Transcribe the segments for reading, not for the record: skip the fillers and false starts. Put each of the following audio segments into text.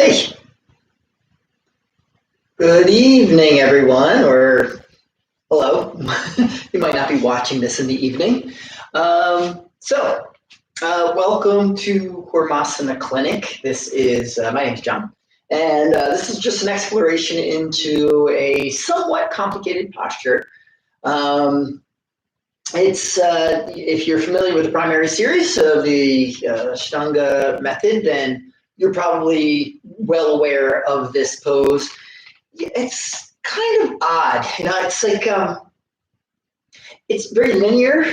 Hey, good evening, everyone, or hello. You might not be watching this in the evening. Welcome to Kurmasana Clinic. This is, my name's John, and this is just an exploration into a somewhat complicated posture. Um, if you're familiar with the primary series of the Ashtanga method, then you're probably well aware of this pose. It's kind of odd, it's like it's very linear,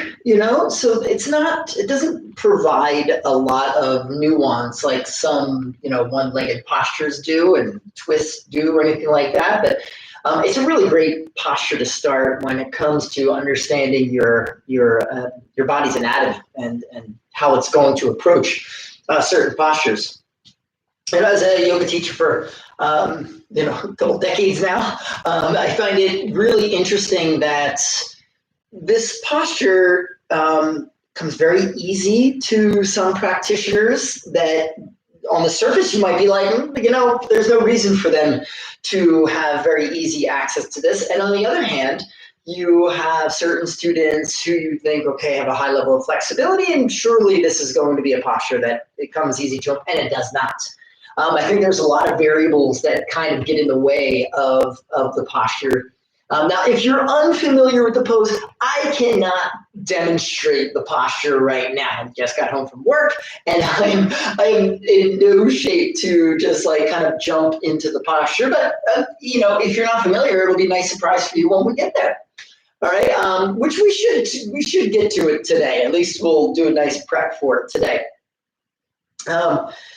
so it doesn't provide a lot of nuance like some, one-legged postures do and twists do or anything like that. But it's a really great posture to start when it comes to understanding your body's anatomy and how it's going to approach certain postures. And as a yoga teacher for a couple decades now, I find it really interesting that this posture comes very easy to some practitioners that on the surface you might be like, there's no reason for them to have very easy access to this. And on the other hand, you have certain students who you think, okay, have a high level of flexibility, and surely this is going to be a posture that it comes easy to them, and it does not. I think there's a lot of variables that kind of get in the way of the posture. Now, if you're unfamiliar with the pose, I cannot demonstrate the posture right now. I just got home from work, and I'm in no shape to just like kind of jump into the posture. But if you're not familiar, it'll be a nice surprise for you when we get there. All right, which we should get to it today. At least we'll do a nice prep for it today.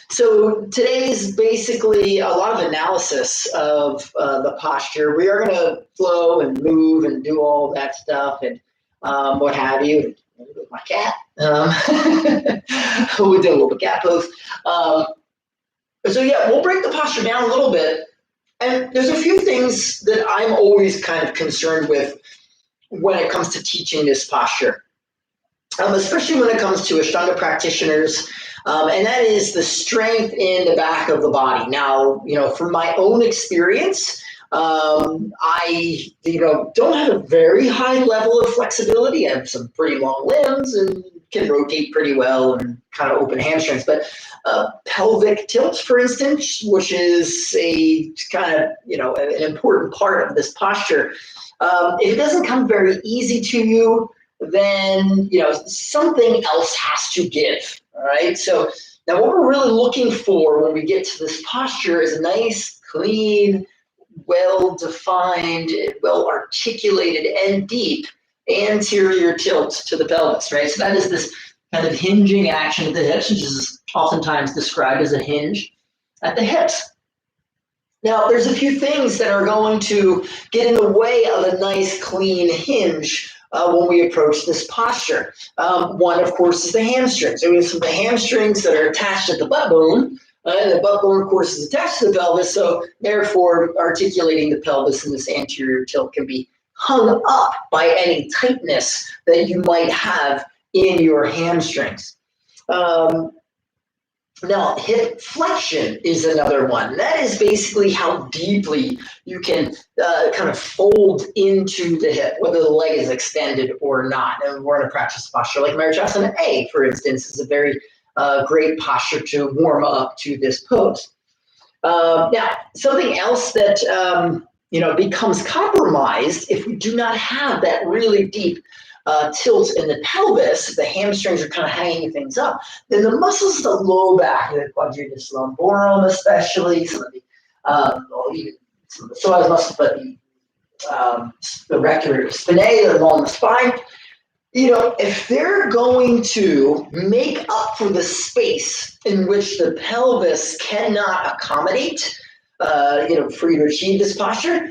So today's basically a lot of analysis of the posture. We are going to flow and move and do all that stuff and what have you. With my cat, we'll do a little cat pose. We'll break the posture down a little bit. And there's a few things that I'm always kind of concerned with when it comes to teaching this posture, especially when it comes to Ashtanga practitioners. And that is the strength in the back of the body. Now, from my own experience, I, don't have a very high level of flexibility. I have some pretty long limbs and can rotate pretty well and kind of open hamstrings. But pelvic tilt, for instance, which is a kind of, an important part of this posture, if it doesn't come very easy to you, then something else has to give. All right. So now what we're really looking for when we get to this posture is a nice, clean, well-defined, well-articulated, and deep anterior tilt to the pelvis. Right. So that is this kind of hinging action at the hips, which is oftentimes described as a hinge at the hips. Now, there's a few things that are going to get in the way of a nice, clean hinge when we approach this posture. One, of course, is the hamstrings. So we have some of the hamstrings that are attached at the butt bone, and the butt bone, of course, is attached to the pelvis. So therefore, articulating the pelvis in this anterior tilt can be hung up by any tightness that you might have in your hamstrings. Now, hip flexion is another one. That is basically how deeply you can kind of fold into the hip, whether the leg is extended or not. And we're going to practice posture like Marichasana A, for instance, is a very great posture to warm up to this pose. Now, something else that becomes compromised if we do not have that really deep tilt in the pelvis, the hamstrings are kind of hanging things up, then the muscles of the low back, the quadratus lumborum especially, some of the psoas muscles, but the rector spinae along the spine, if they're going to make up for the space in which the pelvis cannot accommodate, for you to achieve this posture,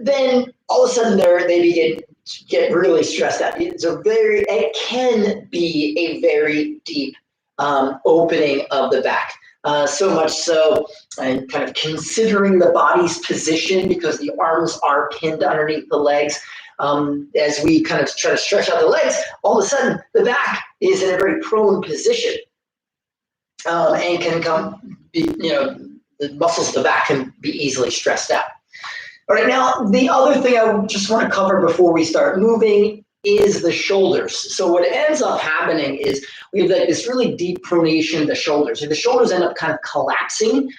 then all of a sudden they begin get really stressed out. It can be a very deep opening of the back. So much so, and kind of considering the body's position because the arms are pinned underneath the legs. As we kind of try to stretch out the legs, all of a sudden the back is in a very prone position and can the muscles of the back can be easily stressed out. All right, now the other thing I just want to cover before we start moving is the shoulders. So what ends up happening is we have like this really deep pronation of the shoulders. And the shoulders end up kind of collapsing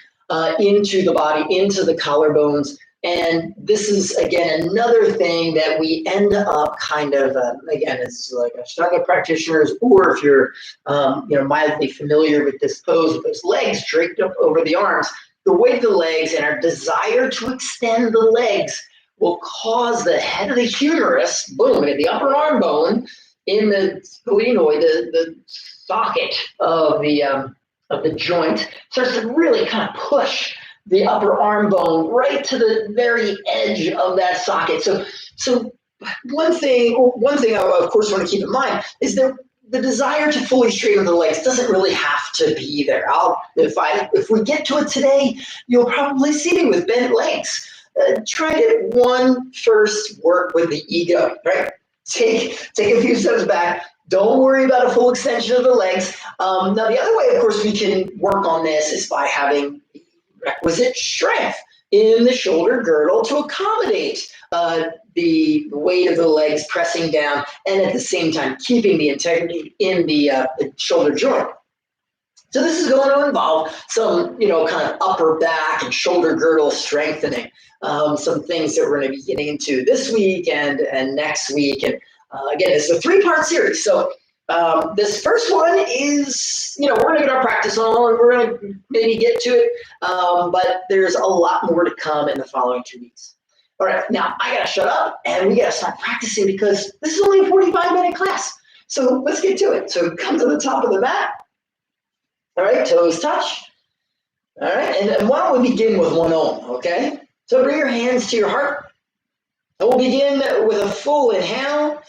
into the body, into the collarbones. And this is, again, another thing that we end up kind of, again, it's like Ashtanga practitioners, or if you're mildly familiar with this pose with those legs draped up over the arms, the weight of the legs and our desire to extend the legs will cause the head of the humerus, boom, at the upper arm bone in the splenoid, the socket of the joint, starts to really kind of push the upper arm bone right to the very edge of that socket. So one thing I of course want to keep in mind is that the desire to fully straighten the legs doesn't really have to be there. If we get to it today, you'll probably see me with bent legs. Try to first work with the ego, right? Take a few steps back. Don't worry about a full extension of the legs. Now, the other way, of course, we can work on this is by having requisite strength in the shoulder girdle to accommodate the weight of the legs pressing down, and at the same time keeping the integrity in the shoulder joint. So this is going to involve some, kind of upper back and shoulder girdle strengthening. Some things that we're going to be getting into this week and next week. And again, it's a 3-part series. So this first one is, we're going to get our practice on, and we're going to maybe get to it. But there's a lot more to come in the following 2 weeks. All right, now I got to shut up and we got to start practicing because this is only a 45-minute class. So let's get to it. So come to the top of the mat. All right, toes touch. All right, and why don't we begin with one Om, okay? So bring your hands to your heart. And we'll begin with a full inhale.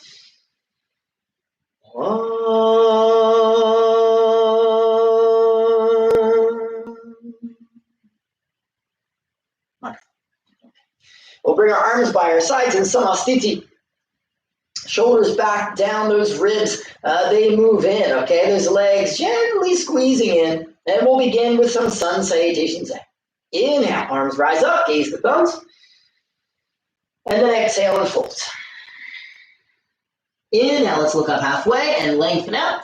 We'll bring our arms by our sides in Samastiti. Shoulders back, down those ribs, they move in, okay? Those legs gently squeezing in. And we'll begin with some sun salutations. Inhale, arms rise up, gaze the thumbs. And then exhale and fold. Inhale, let's look up halfway and lengthen out.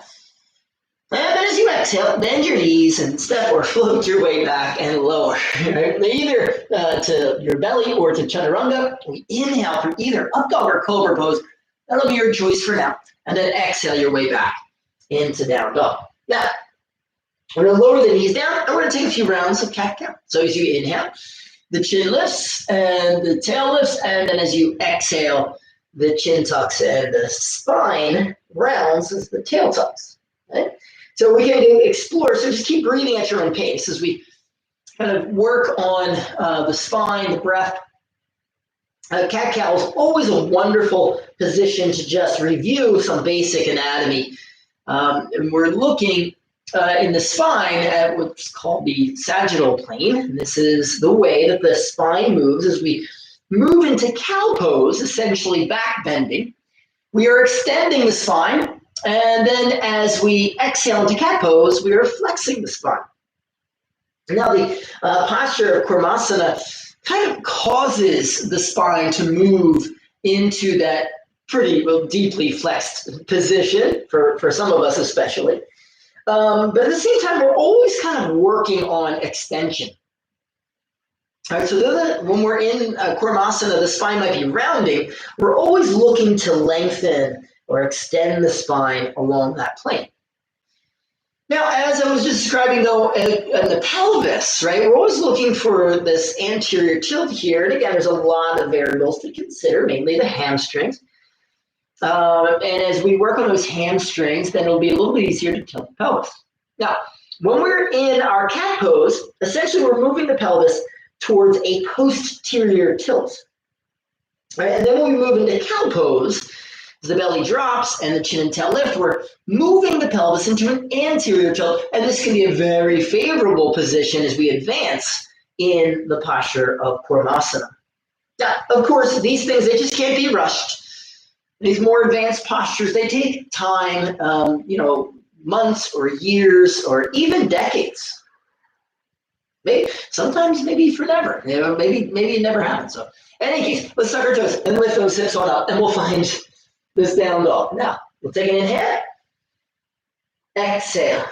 And then as you exhale, bend your knees and step or float your way back and lower. Right? Either to your belly or to chaturanga. We inhale for either up dog or cobra pose. That'll be your choice for now. And then exhale your way back into down dog. Now, we're going to lower the knees down, and we're going to take a few rounds of cat-cow. So as you inhale, the chin lifts and the tail lifts, and then as you exhale, the chin tucks and the spine rounds as the tail tucks. Right? So we can explore, so just keep breathing at your own pace as we kind of work on the spine, the breath. Cat-cow is always a wonderful position to just review some basic anatomy. And we're looking in the spine at what's called the sagittal plane. And this is the way that the spine moves as we move into cow pose, essentially back bending. We are extending the spine, and then as we exhale into cat pose, we are flexing the spine. Now the posture of Kurmasana kind of causes the spine to move into that pretty deeply flexed position for some of us especially. But at the same time, we're always kind of working on extension. All right, so when we're in Kurmasana, the spine might be rounding. We're always looking to lengthen or extend the spine along that plane. Now, as I was just describing, though, in the pelvis, right, we're always looking for this anterior tilt here. And again, there's a lot of variables to consider, mainly the hamstrings. And as we work on those hamstrings, then it'll be a little bit easier to tilt the pelvis. Now, when we're in our cat pose, essentially we're moving the pelvis towards a posterior tilt. Right? And then when we move into cow pose, as the belly drops and the chin and tail lift, we're moving the pelvis into an anterior tilt, and this can be a very favorable position as we advance in the posture of Kurmasana. Now, of course, these things, they just can't be rushed. These more advanced postures, they take time, months or years or even decades. Maybe sometimes, maybe for never. Maybe it never happens. So, in any case, let's suck our toes and lift those hips on up, and we'll find this down dog. Now, we'll take an inhale, exhale,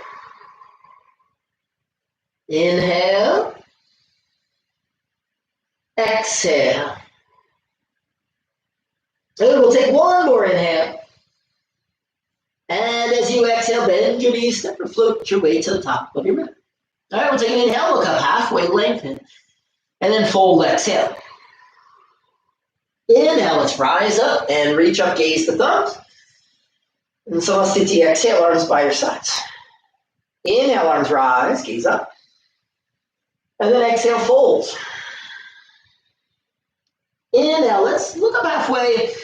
inhale, exhale. And then we'll take one more inhale. And as you exhale, bend your knees, step or float your way to the top of your mat. All right, we'll take an inhale, look up halfway, lengthen, and then fold, exhale. Inhale, let's rise up and reach up, gaze the thumbs. And so let's exhale, arms by your sides. Inhale, arms rise, gaze up. And then exhale, fold. Inhale, let's look up halfway.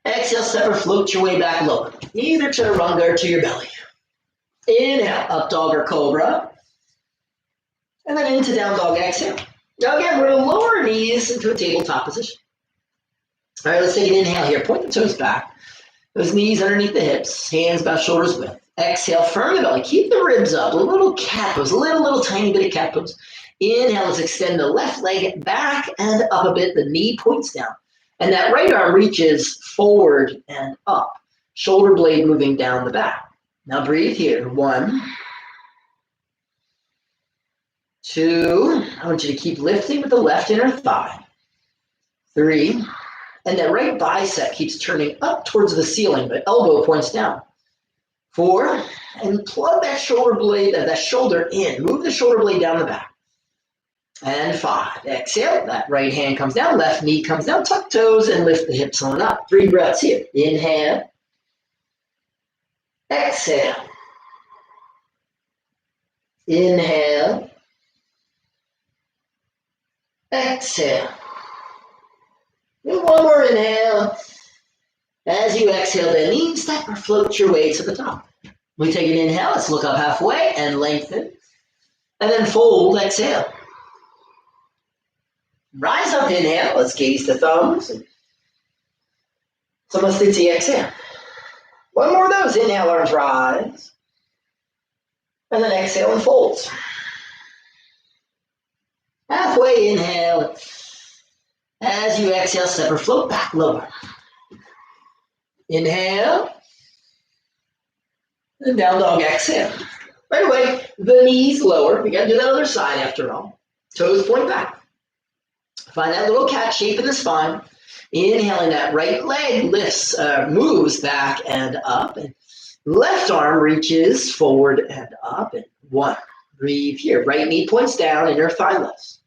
Exhale, step or float your way back lower. Either chaturanga or to your belly. Inhale, up dog or cobra. And then into down dog, exhale. Now again, we're going to lower our knees into a tabletop position. All right, let's take an inhale here. Point the toes back. Those knees underneath the hips. Hands about shoulders width. Exhale, firm the belly. Keep the ribs up. A little cat pose. A little tiny bit of cat pose. Inhale, let's extend the left leg back and up a bit. The knee points down. And that right arm reaches forward and up. Shoulder blade moving down the back. Now breathe here. 1, 2. I want you to keep lifting with the left inner thigh. 3. And that right bicep keeps turning up towards the ceiling, but elbow points down. 4. And plug that shoulder blade, that shoulder in. Move the shoulder blade down the back. And 5. Exhale. That right hand comes down. Left knee comes down. Tuck toes and lift the hips on up. 3 breaths here. Inhale. Exhale. Inhale. Exhale. And one more inhale. As you exhale, then knee, step or float your way to the top. We take an inhale. Let's look up halfway and lengthen. And then fold. Exhale. Rise up, inhale. Let's gaze the thumbs. Samasthiti, exhale. One more of those. Inhale, arms rise. And then exhale and fold. Halfway inhale. As you exhale, step or float back lower. Inhale. And down dog, exhale. Right away, the knees lower. We got to do that other side after all. Toes point back. Find that little cat shape in the spine. Inhaling, that right leg lifts, moves back and up. And left arm reaches forward and up. And 1. Breathe here. Right knee points down, inner thigh lifts.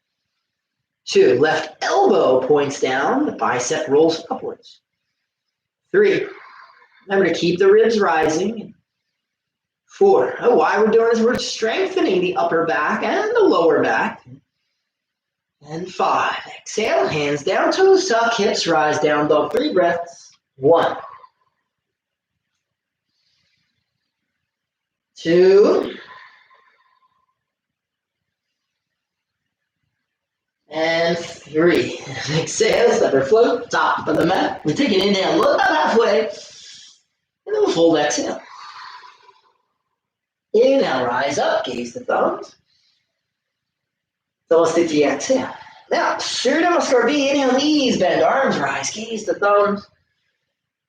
2. Left elbow points down. The bicep rolls upwards. 3. Remember to keep the ribs rising. 4. Oh, why we're doing is we're strengthening the upper back and the lower back. And 5. Exhale, hands down, toes tuck, hips rise, down dog. 3 breaths. 1. 2. And 3. Exhale, step or float, top of the mat. We take an inhale, look up halfway, and then we'll fold, exhale. Inhale, rise up, gaze the thumbs. So let's take the exhale. Now, Surya Namaskar B, inhale, knees bend, arms rise, gaze the thumbs.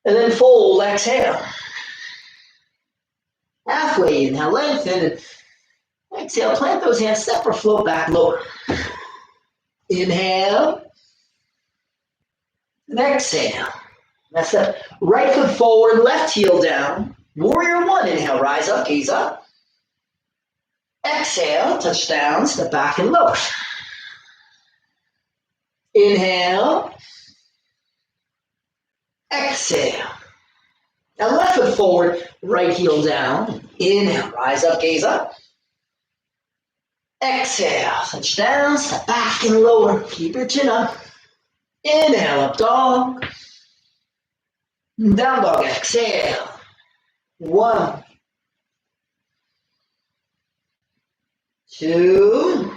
And then fold, exhale. Halfway inhale, lengthen, and exhale, plant those hands, step or float back lower. Inhale. And exhale. That's it. Right foot forward, left heel down. Warrior 1, inhale, rise up, gaze up. Exhale, touch down, step back and lower. Inhale. Exhale. Now left foot forward, right heel down. Inhale, rise up, gaze up. Exhale, touch down, step back and lower. Keep your chin up. Inhale, up dog. Down dog, exhale. 1. 2.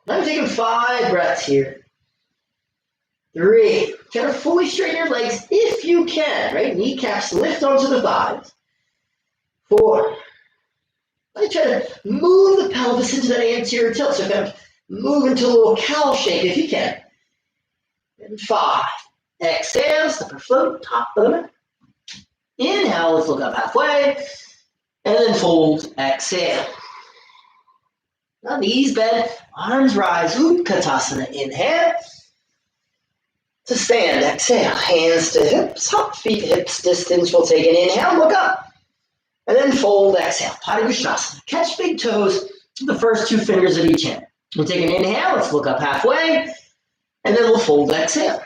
I'm taking 5 breaths here. 3. Try to fully straighten your legs if you can, right? Kneecaps lift onto the thighs. 4. I try to move the pelvis into that anterior tilt. So kind of Move into a little cow shape if you can. And 5. Exhale, step or float, top of the mat. Inhale, let's look up halfway. And then fold, exhale. Now knees bend, arms rise, Utkatasana. Inhale. To stand, exhale. Hands to hips, hop, feet, hips distance. We'll take an inhale, look up. And then fold, exhale. Padangusthasana. Catch big toes, the first 2 fingers of each hand. We'll take an inhale, let's look up halfway. And then we'll fold, exhale.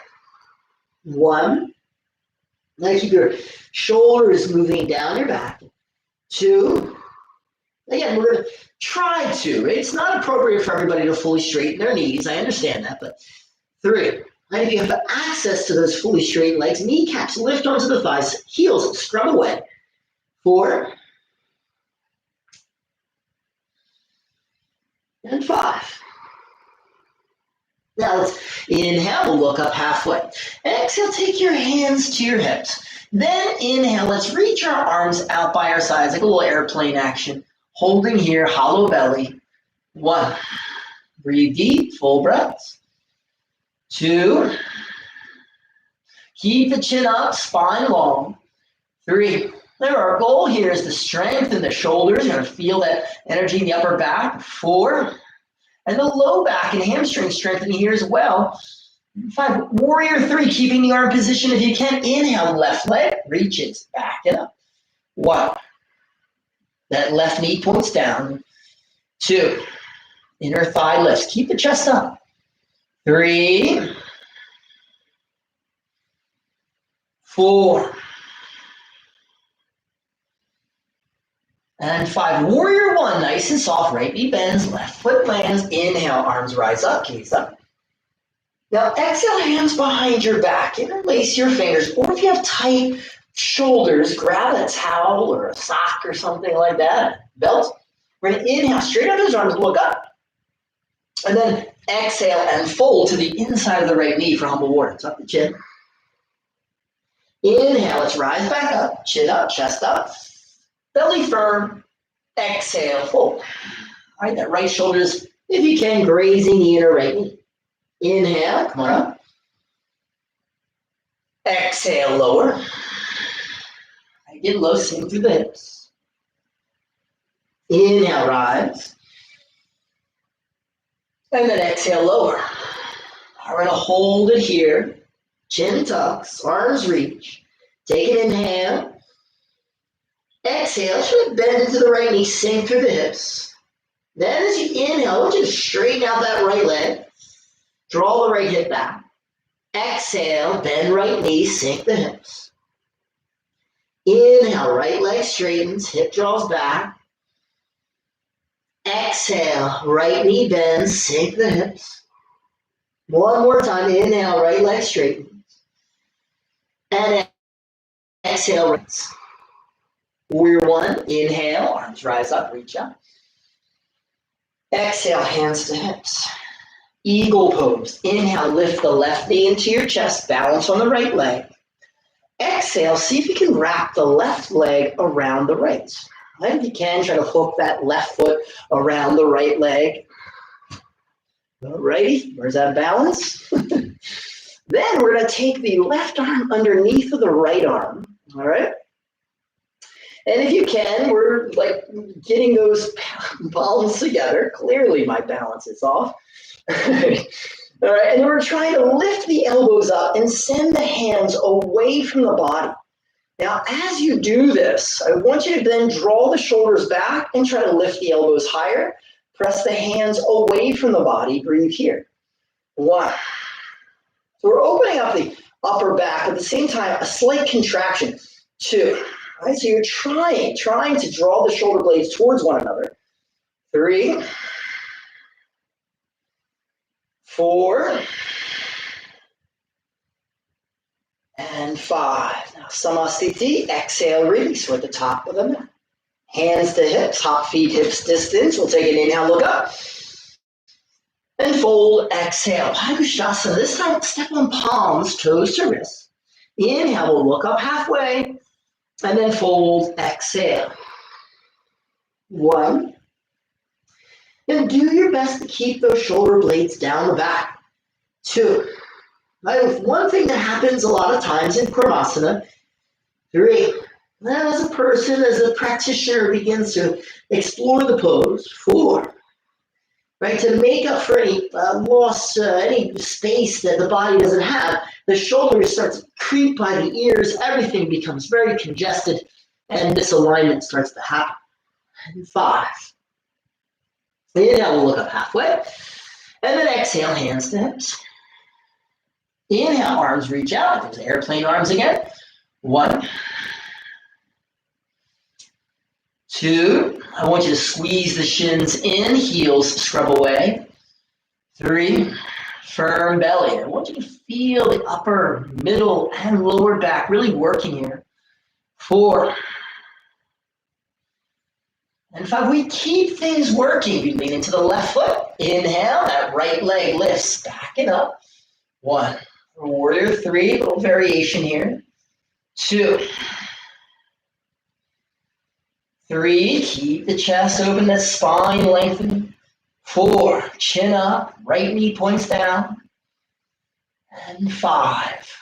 1. Now keep your shoulders moving down your back. 2. Again, we're going to try to. It's not appropriate for everybody to fully straighten their knees. I understand that. But 3. And if you have access to those fully straight legs, kneecaps lift onto the thighs, heels scrub away. 4. And 5. Now let's inhale, we'll look up halfway. Exhale, take your hands to your hips. Then inhale, let's reach our arms out by our sides, like a little airplane action. Holding here, hollow belly. 1. Breathe deep, full breaths. 2. Keep the chin up, spine long. 3. Now our goal here is to strengthen the shoulders. You're going to feel that energy in the upper back. 4. And the low back and hamstring strengthening here as well. 5. Warrior 3, keeping the arm position if you can. Inhale, left leg reaches back and up. 1. That left knee points down. 2. Inner thigh lifts. Keep the chest up. 3. 4. And 5. Warrior 1, nice and soft. Right knee bends, left foot lands. Inhale, arms rise up, gaze up. Now exhale, hands behind your back. Interlace your fingers. Or if you have tight shoulders, grab a towel or a sock or something like that. Belt. We're going to inhale, straight out those arms, look up. And then exhale and fold to the inside of the right knee for humble warrior. Tuck the chin. Inhale, let's rise back up. Chin up, chest up. Belly firm. Exhale, fold. All right, that right shoulder is, if you can, grazing the inner right knee. Inhale, come on up. Exhale, lower. Get low, sink through the hips. Inhale, rise. And then exhale, lower. We're going to hold it here. Chin tucks, arms reach. Take an inhale. Exhale, should bend into the right knee, sink through the hips. Then as you inhale, I want you to straighten out that right leg. Draw the right hip back. Exhale, bend right knee, sink the hips. Inhale, right leg straightens, hip draws back. Exhale, right knee bends, sink the hips. One more time, inhale, right leg straightens. And exhale, rinse. Warrior 1, inhale, arms rise up, reach up. Exhale, hands to hips. Eagle pose. Inhale, lift the left knee into your chest, balance on the right leg. Exhale, see if you can wrap the left leg around the right. If you can, try to hook that left foot around the right leg. Alrighty, where's that balance? Then we're going to take the left arm underneath of the right arm. All right. And if you can, we're like getting those palms together. Clearly my balance is off. All right, and we're trying to lift the elbows up and send the hands away from the body. Now, as you do this, I want you to then draw the shoulders back and try to lift the elbows higher. Press the hands away from the body. Breathe here. 1. So we're opening up the upper back, at the same time, a slight contraction. 2. All right, so you're trying to draw the shoulder blades towards one another. 3. 4. And 5. Now, Samasthiti, exhale, release. We're at the top of the mat. Hands to hips, hop, feet, hips distance. We'll take an inhale, look up. And fold, exhale. Padangusthasana. This time, step on palms, toes to wrists. Inhale, we'll look up halfway. And then fold, exhale. 1. And do your best to keep those shoulder blades down the back. 2. Right, one thing that happens a lot of times in Kurmasana. 3. Now, as a person, as a practitioner begins to explore the pose. 4. Right, to make up for any loss, any space that the body doesn't have, the shoulders start to creep by the ears, everything becomes very congested, and misalignment starts to happen. And 5. Inhale, we'll look up halfway, and then exhale, hands to hips. Inhale, arms reach out, there's airplane arms again. 1, 2, I want you to squeeze the shins in, heels scrub away. 3, firm belly. I want you to feel the upper, middle, and lower back really working here. 4, and 5. We keep things working. You lean into the left foot. Inhale, that right leg lifts, backing up. 1, warrior 3, little variation here. 2, 3, keep the chest open, the spine lengthening. 4, chin up, right knee points down. And 5,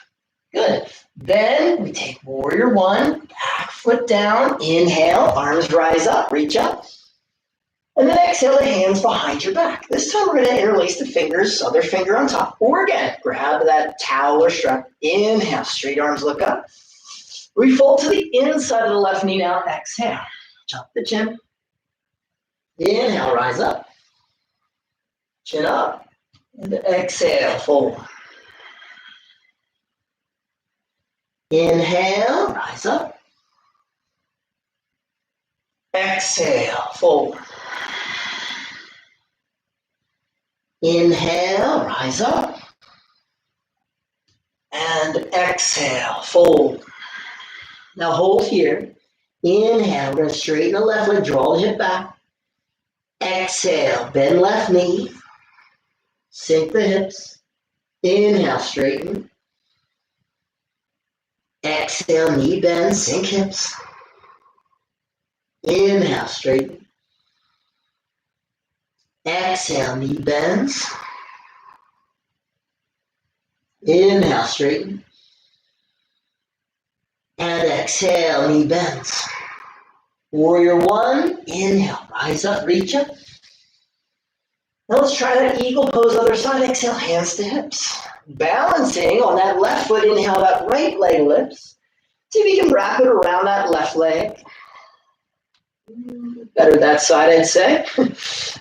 good. Then we take warrior 1, back foot down, inhale, arms rise up, reach up. And then exhale, the hands behind your back. This time we're gonna interlace the fingers, other finger on top. Or again, grab that towel or strap. Inhale, straight arms look up. We fold to the inside of the left knee now, exhale. Tuck the chin. Inhale, rise up. Chin up. And exhale, fold. Inhale, rise up. Exhale, fold. Inhale, rise up. And exhale, fold. Now hold here. Inhale, we're going to straighten the left leg, draw the hip back. Exhale, bend left knee. Sink the hips. Inhale, straighten. Exhale, knee bend, sink hips. Inhale, straighten. Exhale, knee bends. Inhale, straighten. And exhale, knee bends. Warrior 1, inhale, rise up, reach up. Now let's try that eagle pose, other side. Exhale, hands to hips. Balancing on that left foot, inhale, that right leg lifts. See if you can wrap it around that left leg. Better that side, I'd say.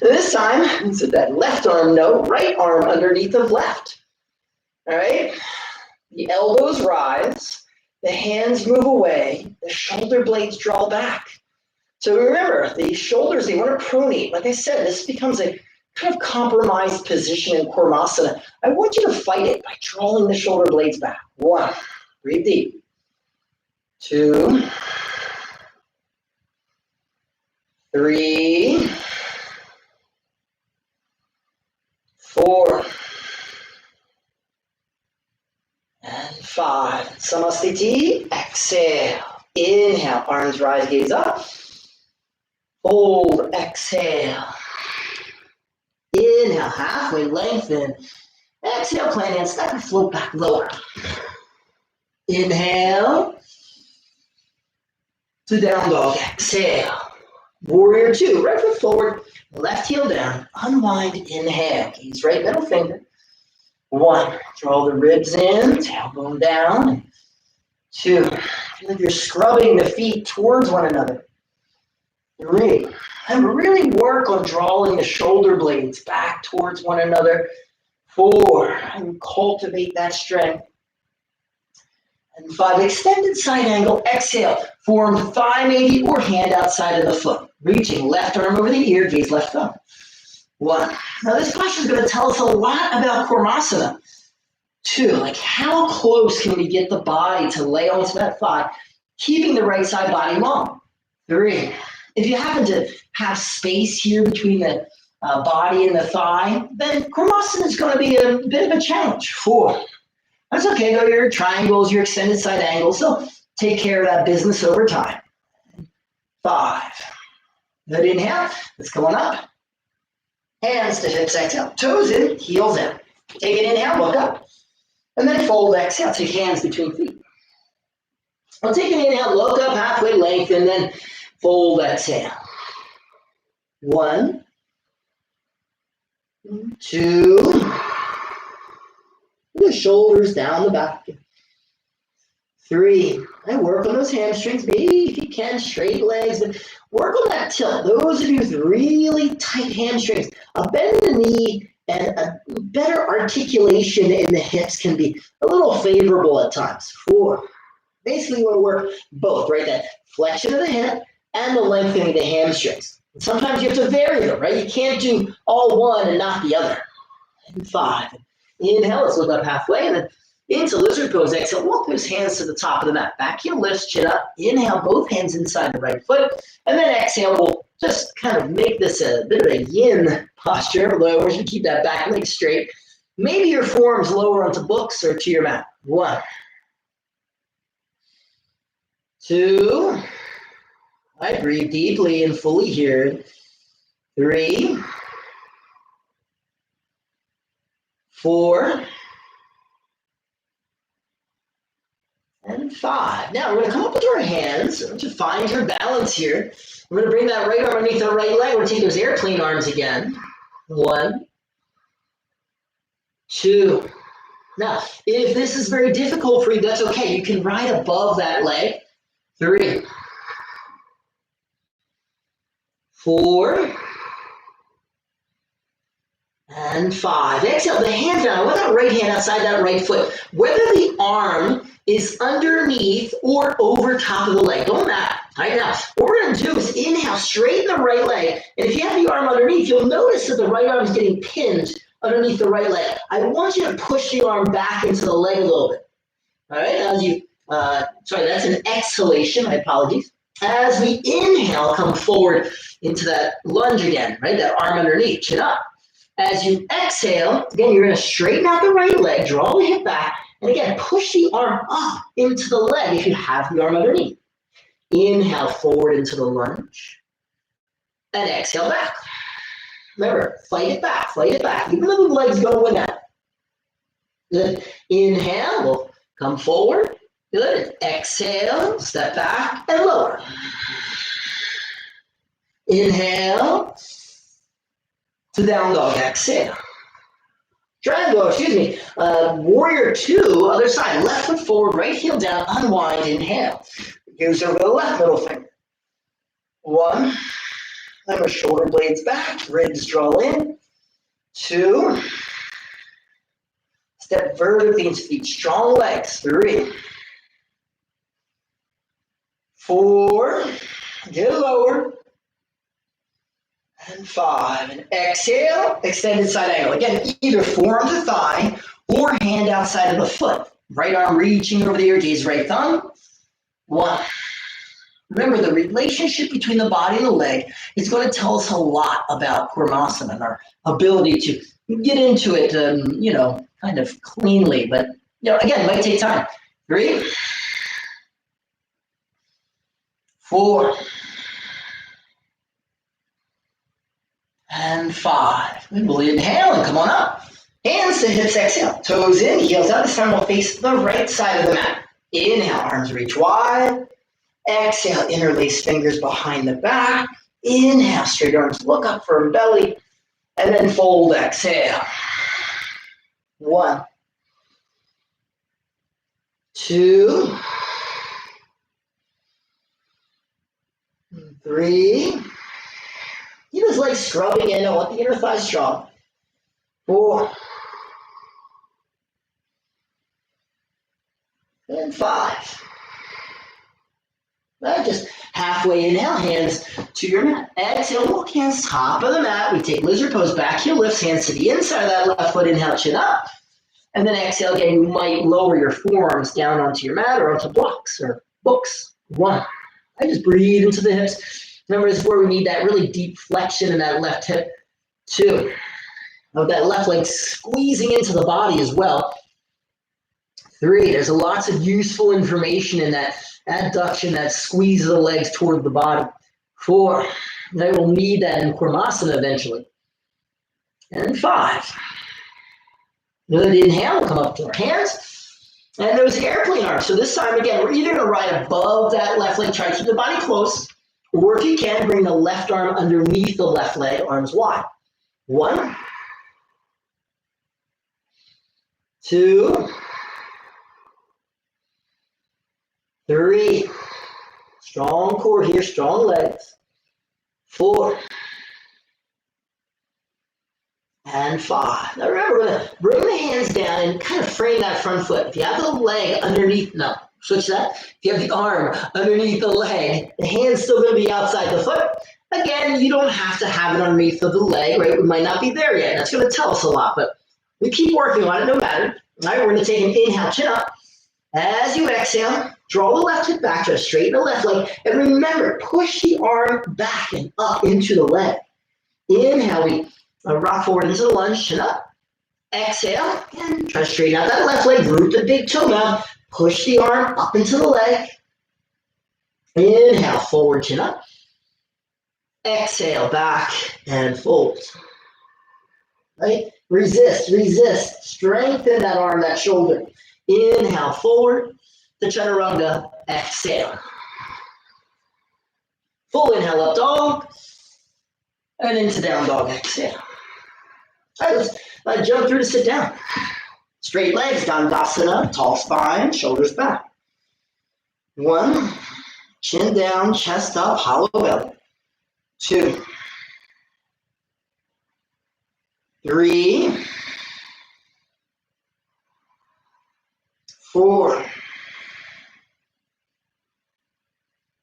This time, so that left arm, no, right arm underneath of left. All right? The elbows rise. The hands move away. The shoulder blades draw back. So remember, the shoulders, they want to pronate. Like I said, this becomes a kind of compromised position in Kurmasana. I want you to fight it by drawing the shoulder blades back. 1, breathe deep. 2, 3, 4, and 5. Samastiti, exhale. Inhale, arms rise, gaze up. Hold, exhale. Inhale, halfway lengthen. Exhale, plant hand, step and float back lower. Inhale to down dog, exhale. Warrior 2, right foot forward, left heel down, unwind, inhale. Gaze right middle finger. 1, draw the ribs in, tailbone down. 2, feel like you're scrubbing the feet towards one another. 3, and really work on drawing the shoulder blades back towards one another. 4, and cultivate that strength. And 5, extended side angle, exhale. Form thigh maybe or hand outside of the foot. Reaching left arm over the ear, gaze left thumb. 1. Now this question is going to tell us a lot about Kurmasana. 2, like how close can we get the body to lay onto that thigh, keeping the right side body long. 3, if you happen to have space here between the body and the thigh, then Kurmasana is going to be a bit of a challenge. 4, that's okay though, your triangles, your extended side angles, so take care of that business over time. 5, good inhale, let's go on up. Hands to hips, exhale. Toes in, heels in. Take an inhale, look up. And then fold, exhale. Take hands between feet. I'll take an inhale, look up, halfway lengthen, then fold, exhale. 1, 2. The shoulders down the back. 3. And work on those hamstrings. Maybe if you can, straight legs, but work on that tilt. Those of you with really tight hamstrings, a bend in the knee and a better articulation in the hips can be a little favorable at times. 4. Basically, you want to work both, right? That flexion of the hip and the lengthening of the hamstrings. And sometimes you have to vary them, right? You can't do all one and not the other. And 5. Inhale, let's look up halfway, and then into lizard pose. Exhale, walk those hands to the top of the mat. Back heel lifts, chin up. Inhale, both hands inside the right foot. And then exhale, we'll just kind of make this a bit of a yin posture. Lower, you keep that back leg straight. Maybe your forearms lower onto books or to your mat. 1, 2. I breathe deeply and fully here. 3, 4, and 5. Now we're going to come up with our hands to find your balance here. We're going to bring that right arm underneath our right leg. We're going to take those airplane arms again. 1, 2. Now, if this is very difficult for you, that's okay. You can ride above that leg. 3, 4, and 5. Exhale, the hands down with that right hand outside that right foot. Whether the arm is underneath or over top of the leg, don't matter. Right now, what we're going to do is inhale, straighten the right leg. And if you have the arm underneath, you'll notice that the right arm is getting pinned underneath the right leg. I want you to push the arm back into the leg a little bit. All right, as you, sorry, that's an exhalation, my apologies. As we inhale, come forward into that lunge again, right? That arm underneath, chin up. As you exhale, again, you're going to straighten out the right leg, draw the hip back, and again, push the arm up into the leg if you have the arm underneath. Inhale forward into the lunge, and exhale back. Remember, fight it back, even though the legs go with that. Good. Inhale, we'll come forward. Good. Exhale, step back and lower. Inhale to down dog, exhale. Triangle, warrior 2, other side. Left foot forward, right heel down, unwind, inhale. Use over the left middle finger. 1, remember shoulder blades back, ribs draw in. 2, step vertically into feet, strong legs. 3, 4, get lower. And 5, and exhale, extended side angle. Again, either forearm to thigh or hand outside of the foot. Right arm reaching over the ear, gaze right thumb. 1. Remember, the relationship between the body and the leg is going to tell us a lot about Kurmasana and our ability to get into it, kind of cleanly. But, again, it might take time. 3, 4, and 5. And we'll inhale and come on up. Hands to hips, exhale. Toes in, heels out. This time we'll face the right side of the mat. Inhale, arms reach wide. Exhale, interlace fingers behind the back. Inhale, straight arms, look up, firm belly. And then fold, exhale. 1, 2, 3. Keep his legs scrubbing in. I want the inner thigh strong. 4, and 5. Right, just halfway inhale, hands to your mat. Exhale, walk hands top of the mat. We take lizard pose, back heel lifts, hands to the inside of that left foot. Inhale, chin up. And then exhale again, you might lower your forearms down onto your mat or onto blocks or books. 1. I just breathe into the hips. Remember, this is where we need that really deep flexion in that left hip. 2, of that left leg squeezing into the body as well. 3, there's lots of useful information in that adduction, that squeeze of the legs toward the body. 4, I will need that in Kurmasana eventually. and 5. Good inhale, we'll come up to our hands. And those airplane arms. So this time, again, we're either going to ride above that left leg, try to keep the body close, or if you can, bring the left arm underneath the left leg, arms wide. 1, 2, 3. Strong core here, strong legs. 4. And 5. Now remember, we're going to bring the hands down and kind of frame that front foot. If you have the leg underneath, no, switch that. If you have the arm underneath the leg, the hand's still going to be outside the foot. Again, you don't have to have it underneath of the leg, right? We might not be there yet. That's going to tell us a lot, but we keep working on it no matter. All right, we're going to take an inhale, chin up. As you exhale, draw the left hip back, try to straighten the left leg. And remember, push the arm back and up into the leg. Inhale, we rock forward into the lunge, chin up. Exhale, and try to straighten out that left leg, root the big toe down, push the arm up into the leg. Inhale, forward, chin up. Exhale, back and fold. Right? Resist, resist. Strengthen that arm, that shoulder. Inhale, forward to chaturanga. Exhale. Full inhale, up dog. And into down dog, exhale. All right, let's jump through to sit down. Straight legs, Dandasana, tall spine, shoulders back. 1, chin down, chest up, hollow belly. 2, 3, 4,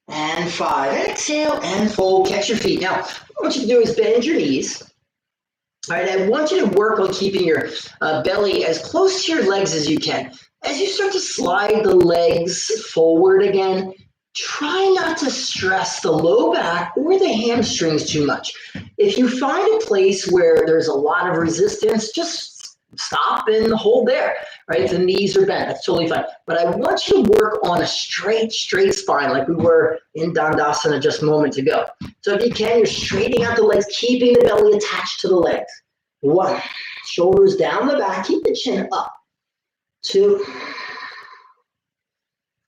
and 5. Exhale and fold, catch your feet. Now, what I want you to do is bend your knees. All right, I want you to work on keeping your belly as close to your legs as you can. As you start to slide the legs forward again, try not to stress the low back or the hamstrings too much. If you find a place where there's a lot of resistance, just stop and hold there, right? The knees are bent, that's totally fine. But I want you to work on a straight spine like we were in Dandasana just moments ago. So if you can, you're straightening out the legs, keeping the belly attached to the legs. 1, shoulders down the back, keep the chin up. 2,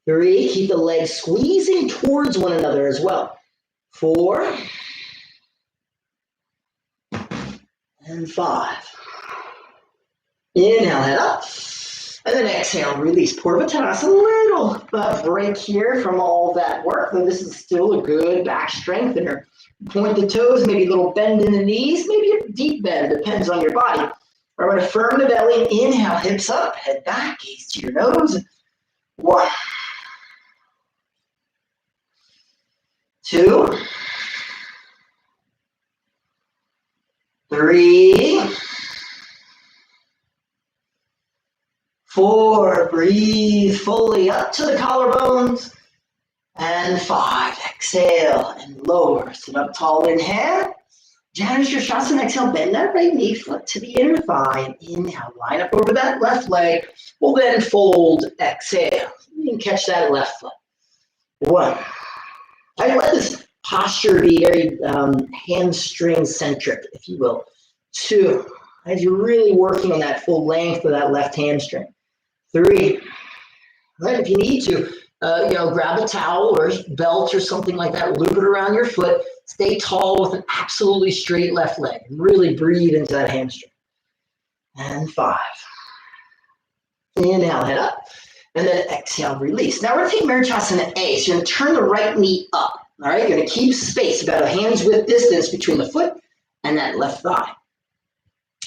3, keep the legs squeezing towards one another as well. 4, and 5. Inhale, head up. And then exhale, release. Purvattanasana, a little break here from all that work, but this is still a good back strengthener. Point the toes, maybe a little bend in the knees, maybe a deep bend, depends on your body. All right, firm the belly, inhale, hips up, head back, gaze to your nose. 1, 2, 3, 4, breathe fully up to the collarbones, and 5, exhale and lower, sit up tall, inhale, Janushirshasana, exhale, bend that right knee, foot to the inner thigh, and inhale, line up over that left leg, we'll then fold, exhale, you can catch that left foot. 1, I let this posture be very hamstring centric, if you will. 2, as you're really working on that full length of that left hamstring. 3, right, if you need to, grab a towel or a belt or something like that, loop it around your foot, stay tall with an absolutely straight left leg, and really breathe into that hamstring. And 5. Inhale, head up, and then exhale, release. Now we're going to take Marichasana A, so you're going to turn the right knee up, all right? You're going to keep space, about a hand's width distance between the foot and that left thigh.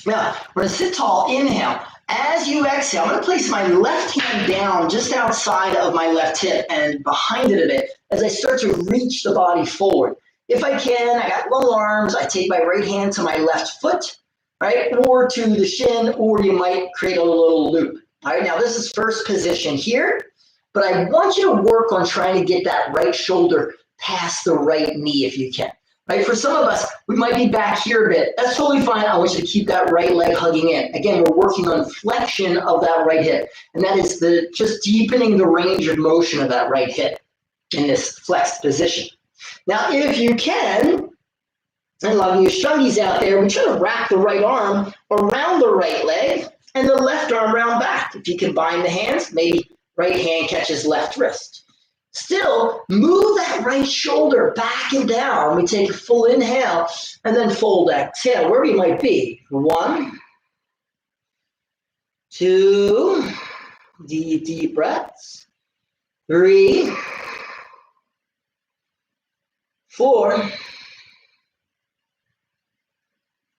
Now, we're going to sit tall, inhale. As you exhale, I'm going to place my left hand down just outside of my left hip and behind it a bit as I start to reach the body forward. If I can, I got long arms, I take my right hand to my left foot, right, or to the shin, or you might create a little loop. All right, now this is first position here, but I want you to work on trying to get that right shoulder past the right knee if you can. Right, for some of us, we might be back here a bit. That's totally fine. I want you to keep that right leg hugging in. Again, we're working on flexion of that right hip. And that is just deepening the range of motion of that right hip in this flexed position. Now, if you can, And a lot of you Shungis out there, we try to wrap the right arm around the right leg and the left arm around back. If you combine the hands, maybe right hand catches left wrist. Still, move that right shoulder back and down. We take a full inhale and then fold, exhale, wherever you might be. 1, 2, deep breaths. 3, 4,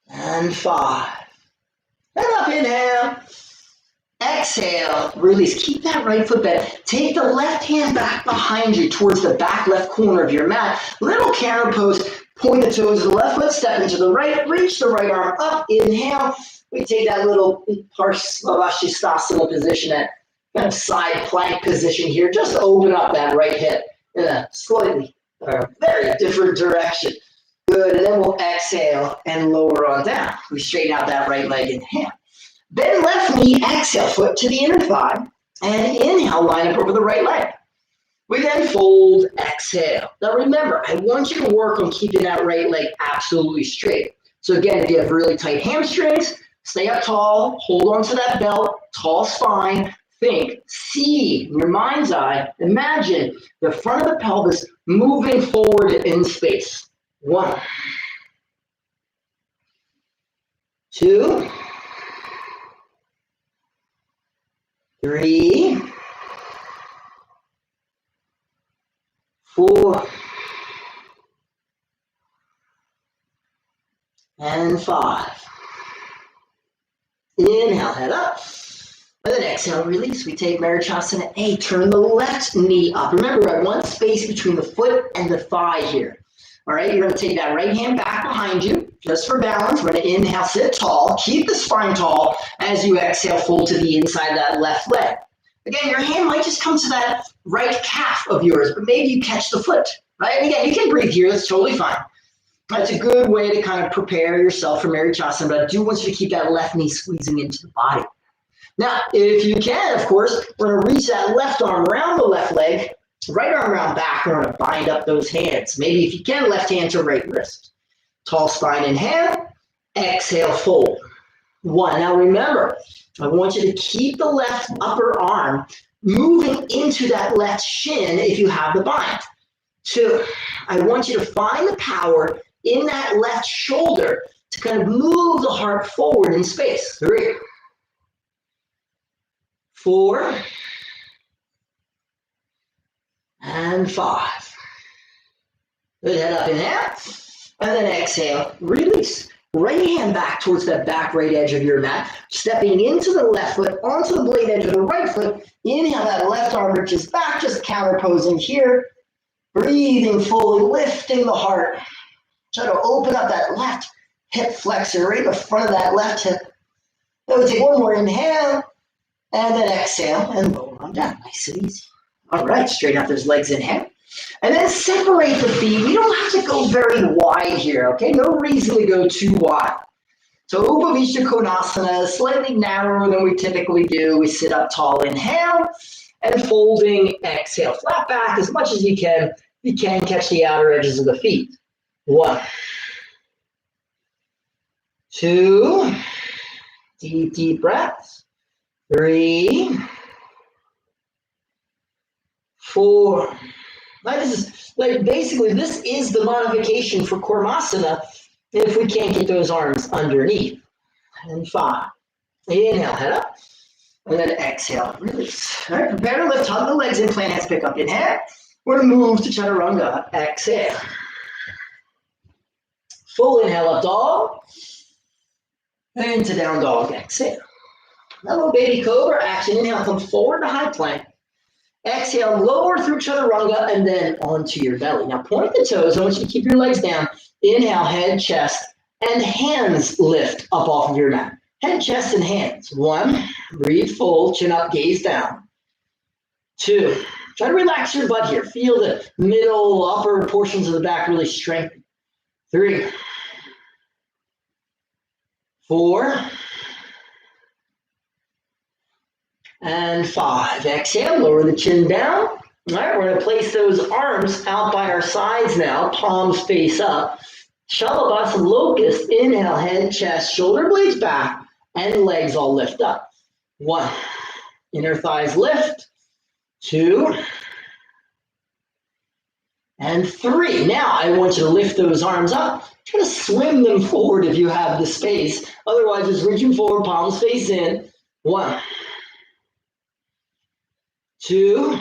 and 5. And up, inhale. Exhale, release. Keep that right foot bent. Take the left hand back behind you towards the back left corner of your mat. Little camel pose. Point the toes of the left foot, step into the right, reach the right arm up, inhale. We take that little Parsvastisthasana position, that kind of side plank position here. Just open up that right hip in a slightly, very different direction. Good, and then we'll exhale and lower on down. We straighten out that right leg, inhale. Bend left knee, exhale, foot to the inner thigh, and inhale, line up over the right leg. We then fold, exhale. Now remember, I want you to work on keeping that right leg absolutely straight. So again, if you have really tight hamstrings, stay up tall, hold on to that belt, tall spine, think, see in your mind's eye, imagine the front of the pelvis moving forward in space. 1, 2, 3, 4, and 5. Inhale, head up. And then exhale, release. We take Marichasana A. Turn the left knee up. Remember, I want space between the foot and the thigh here. All right, you're going to take that right hand back behind you, just for balance. We're going to inhale, sit tall. Keep the spine tall as you exhale, fold to the inside of that left leg. Again, your hand might just come to that right calf of yours, but maybe you catch the foot, right? And again, you can breathe here. That's totally fine. That's a good way to kind of prepare yourself for Marichasana, but I do want you to keep that left knee squeezing into the body. Now, if you can, of course, we're going to reach that left arm around the left leg, right arm around back. We're going to bind up those hands. Maybe if you can, left hand to right wrist. Tall spine, inhale. Exhale, fold. 1. Now remember, I want you to keep the left upper arm moving into that left shin if you have the bind. 2, I want you to find the power in that left shoulder to kind of move the heart forward in space. 3, 4, and 5. Good, head up, inhale, and then exhale, release. Right hand back towards that back right edge of your mat, stepping into the left foot, onto the blade edge of the right foot. Inhale, that left arm reaches back, just counter posing here. Breathing fully, lifting the heart. Try to open up that left hip flexor, right in the front of that left hip. Then we'll take one more inhale, and then exhale, and lower on down, nice and easy. All right, straighten out those legs, inhale. And then separate the feet. We don't have to go very wide here, okay? No reason to go too wide. So Upavishta Konasana, slightly narrower than we typically do. We sit up tall, inhale, and folding, exhale. Flat back as much as you can. You can catch the outer edges of the feet. 1, 2, deep breaths. 3, 4. Now this is like basically this is the modification for Kurmasana if we can't get those arms underneath. And 5. Inhale, head up. And then exhale, release. All right, prepare to lift, hug the legs in, plant hands, pick up, inhale. We're going to move to Chaturanga, exhale. Full inhale, up dog. And to down dog, exhale. Now little baby cobra action, inhale, come forward to high plank. Exhale, lower through Chaturanga, and then onto your belly. Now point the toes, I want you to keep your legs down. Inhale, head, chest, and hands lift up off of your mat. Head, chest, and hands. 1, breathe full, chin up, gaze down. 2, try to relax your butt here. Feel the middle, upper portions of the back really strengthen. 3, 4, and 5. Exhale, lower the chin down. All right, we're going to place those arms out by our sides now, palms face up. Shalabhasa locust. Inhale, head, chest, shoulder blades back, and legs all lift up. 1. Inner thighs lift. 2. And 3. Now I want you to lift those arms up. Try to swim them forward if you have the space. Otherwise, just reaching forward, palms face in. 1. 2.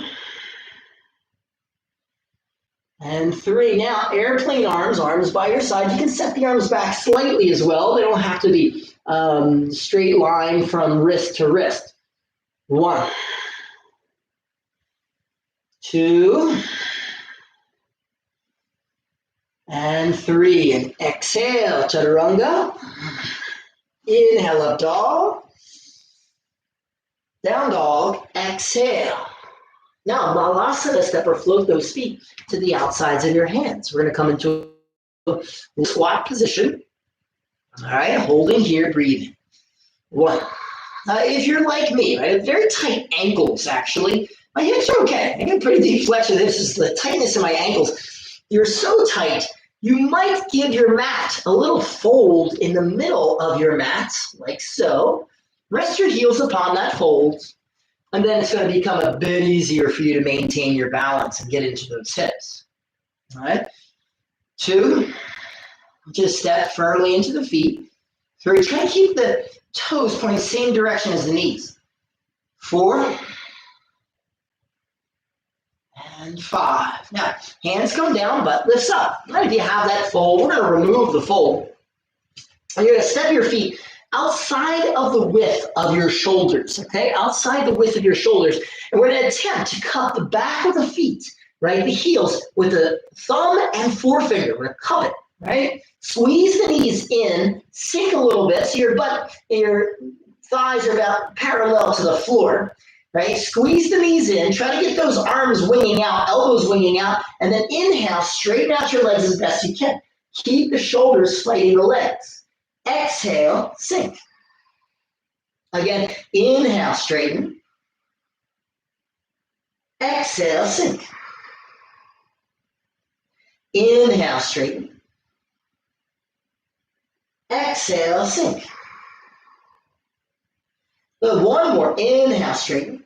And 3. Now, airplane arms, arms by your side. You can set the arms back slightly as well. They don't have to be straight line from wrist to wrist. 1. 2. And 3. And exhale, chaturanga. Inhale, up dog. Down dog. Exhale. Now, Malasana step or float those feet to the outsides of your hands. We're going to come into a squat position. All right, holding here, breathing. 1. If you're like me, I have very tight ankles, actually. My hips are okay. I get pretty deep flexion. This is the tightness in my ankles. You're so tight, you might give your mat a little fold in the middle of your mat, like so. Rest your heels upon that fold. And then it's going to become a bit easier for you to maintain your balance and get into those hips. All right. 2, just step firmly into the feet. 3, try to keep the toes pointing the same direction as the knees. 4, and 5. Now, hands come down, butt lifts up. Now, if you have that fold, we're going to remove the fold. And you're going to step your feet outside of the width of your shoulders, okay? Outside the width of your shoulders. And we're going to attempt to cup the back of the feet, right? The heels with the thumb and forefinger. We're going to cup it, right? Squeeze the knees in, sink a little bit so your butt and your thighs are about parallel to the floor, right? Squeeze the knees in, try to get those arms winging out, elbows winging out, and then inhale, straighten out your legs as best you can. Keep the shoulders fighting the legs. Exhale, sink. Again, inhale, straighten. Exhale, sink. Inhale, straighten. Exhale, sink. Good. 1 more. Inhale, straighten.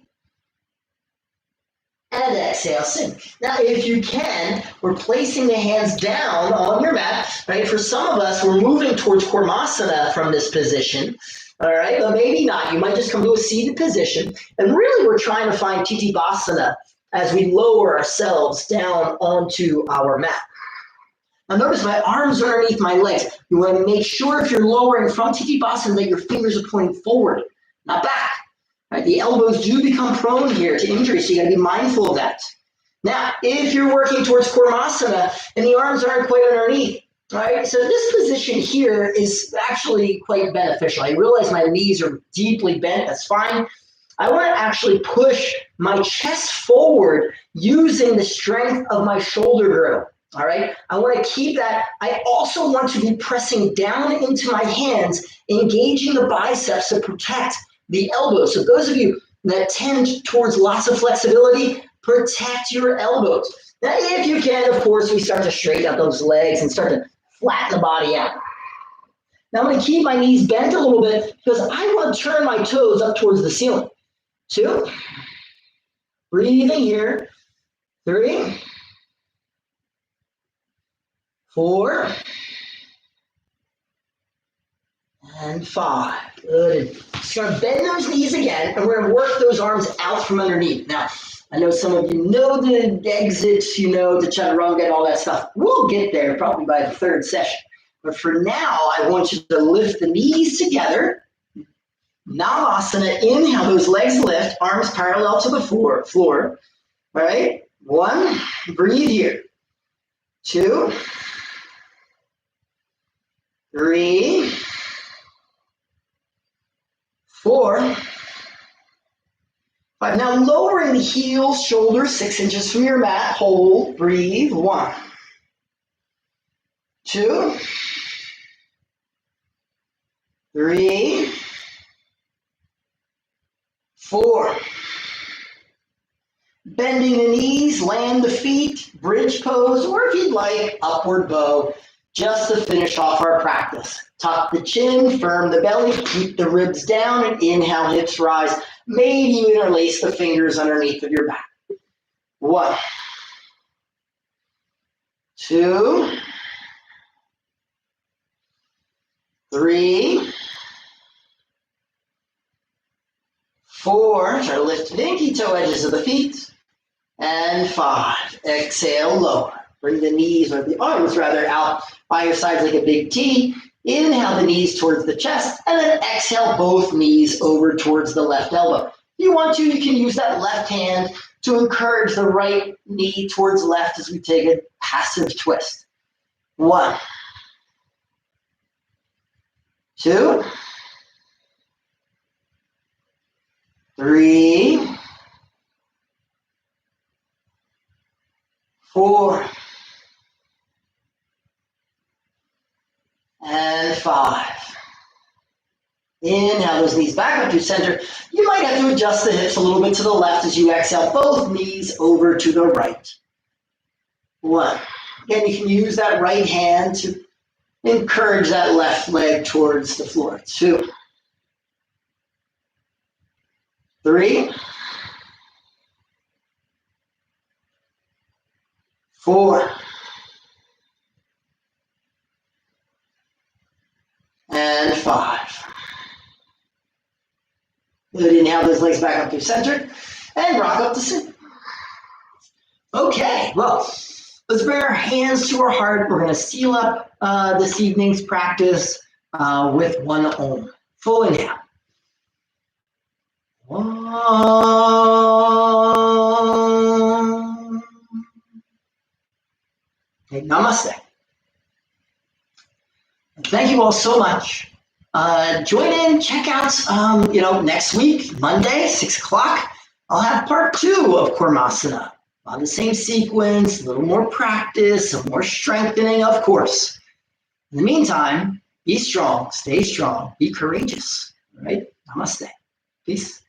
And exhale, sink. Now, if you can, we're placing the hands down on your mat, right? For some of us, we're moving towards Kurmasana from this position, all right? But maybe not. You might just come to a seated position. And really, we're trying to find Tittipasana as we lower ourselves down onto our mat. Now, notice my arms are underneath my legs. You want to make sure if you're lowering from Tittipasana that your fingers are pointing forward, not back. Right, the elbows do become prone here to injury, so you got to be mindful of that. Now, if you're working towards Kurmasana and the arms aren't quite underneath, right? So this position here is actually quite beneficial. I realize my knees are deeply bent. That's fine. I want to actually push my chest forward using the strength of my shoulder girdle. All right. I want to keep that. I also want to be pressing down into my hands, engaging the biceps to protect the elbows. So those of you that tend towards lots of flexibility, protect your elbows. Now, if you can, of course, we start to straighten out those legs and start to flatten the body out. Now I'm going to keep my knees bent a little bit because I want to turn my toes up towards the ceiling. 2, breathing here. 3, 4, and 5. Good. Start bend those knees again, and we're going to work those arms out from underneath. Now, I know some of you know the exits, you know, the chaturanga and all that stuff. We'll get there probably by the 3rd session. But for now, I want you to lift the knees together. Navasana, inhale, those legs lift, arms parallel to the floor. All right, 1, breathe here. 2, 3, 4, 5. Now lowering the heels, shoulders 6 inches from your mat. Hold, breathe. 1, 2, 3, 4. Bending the knees, land the feet, bridge pose, or if you'd like, upward bow. just to finish off our practice. Tuck the chin, firm the belly, keep the ribs down, and inhale, hips rise. Maybe you interlace the fingers underneath of your back. 1, 2, 3, 4. Try to lift pinky toe edges of the feet. And 5. Exhale, lower. Bring the knees, or the arms rather, out by your sides like a big T. Inhale the knees towards the chest, and then exhale both knees over towards the left elbow. If you want to, you can use that left hand to encourage the right knee towards left as we take a passive twist. 1, 2, 3, 4, and 5. Inhale those knees back up to center. You might have to adjust the hips a little bit to the left as you exhale both knees over to the right. 1. Again, you can use that right hand to encourage that left leg towards the floor. 2, 3, 4, and 5. Good. Inhale those legs back up to center and rock up to sit. Okay, well, let's bring our hands to our heart. We're going to seal up this evening's practice with 1 Om. Full inhale. Om. Okay, namaste. Thank you all so much. Join in, check out, next week, Monday, 6 o'clock, I'll have part 2 of Kurmasana. On the same sequence, a little more practice, some more strengthening, of course. In the meantime, be strong, stay strong, be courageous. All right? Namaste. Peace.